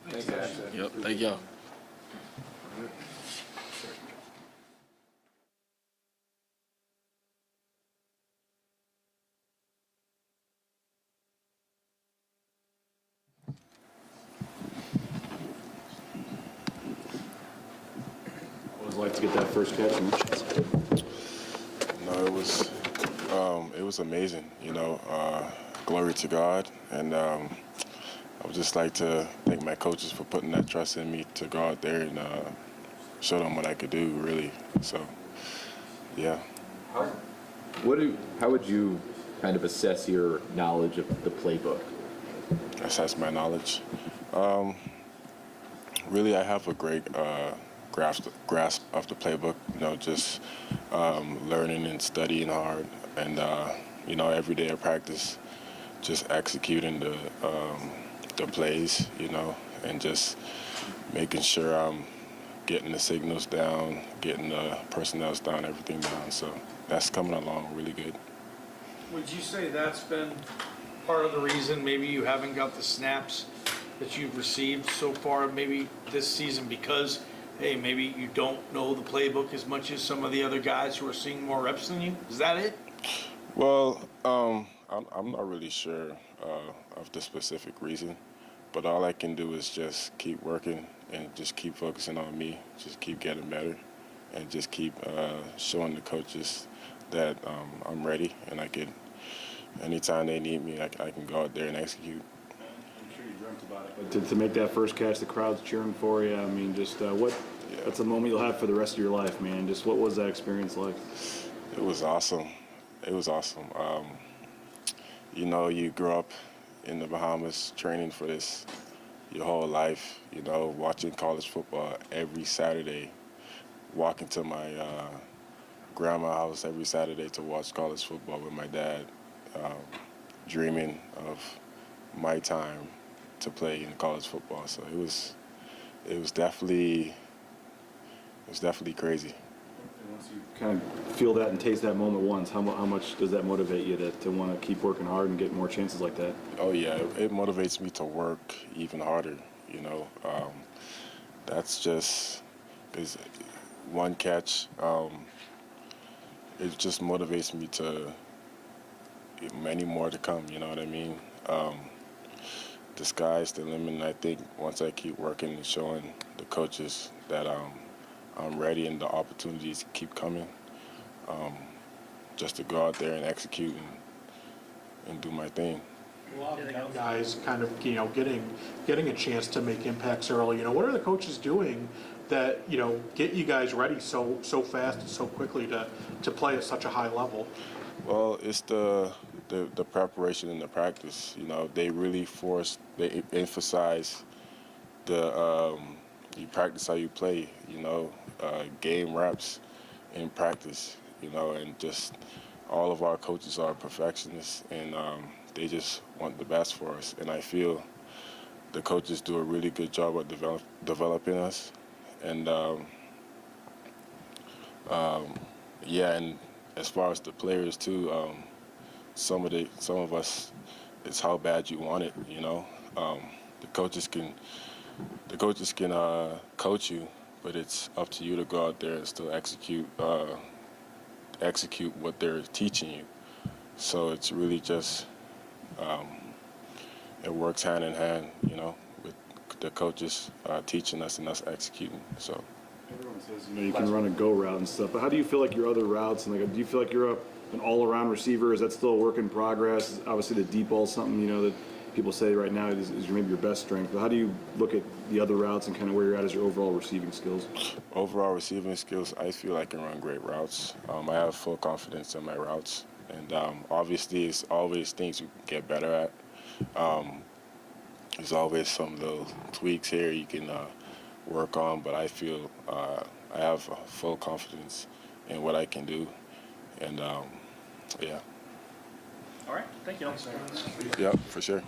Thanks, guys. Yep, thank y'all. What was it like to get that first catch? No, it was amazing. Glory to God, and I would just like to thank my coaches for putting that trust in me to go out there and show them what I could do, really. So, yeah. How would you kind of assess your knowledge of the playbook? Assess my knowledge. Really, I have a great grasp of the playbook. Just learning and studying hard, and every day of practice, just executing the plays, and just making sure I'm getting the signals down, getting the personnel down, everything down. So that's coming along really good. Would you say that's been part of the reason maybe you haven't got the snaps that you've received so far, maybe this season, because, hey, maybe you don't know the playbook as much as some of the other guys who are seeing more reps than you? Is that it? Well, I'm not really sure of the specific reason, but all I can do is just keep working and just keep focusing on me, just keep getting better, and just keep showing the coaches that I'm ready and I can, anytime they need me, I can go out there and execute. I'm sure you dreamt about it. But to make that first catch, the crowd's cheering for you. That's a moment you'll have for the rest of your life, man. Just what was that experience like? It was awesome. It was awesome. You grew up in the Bahamas training for this your whole life, watching college football every Saturday, walking to my grandma's house every Saturday to watch college football with my dad, dreaming of my time to play in college football. So it was definitely crazy. Once you kind of feel that and taste that moment once, how much does that motivate you to want to keep working hard and get more chances like that? Oh yeah, it motivates me to work even harder. That's just because one catch. It just motivates me to many more to come. You know what I mean? The sky's the limit. And I think once I keep working and showing the coaches that I'm ready and the opportunities keep coming, just to go out there and execute and do my thing. A lot of young guys kind of, getting a chance to make impacts early. What are the coaches doing that, get you guys ready so fast and so quickly to play at such a high level? Well, it's the preparation and the practice. They really they emphasize you practice how you play, game reps in practice, and just all of our coaches are perfectionists, and they just want the best for us. And I feel the coaches do a really good job of developing us. And and as far as the players too, some of us, it's how bad you want it. The coaches can the coaches can coach you, but it's up to you to go out there and still execute what they're teaching you. So it's really just it works hand in hand, with the coaches teaching us and us executing. So. Everyone says you can run a go route and stuff, but how do you feel like your other routes and do you feel like you're an all-around receiver? Is that still a work in progress? Obviously, the deep ball is something that people say right now is maybe your best strength. But how do you look at the other routes and kind of where you're at as your overall receiving skills? Overall receiving skills, I feel I can run great routes. I have full confidence in my routes, and obviously, it's always things we can get better at. There's always some little tweaks here you can work on, but I feel I have full confidence in what I can do, and yeah. All right, thank you. Yep, for sure.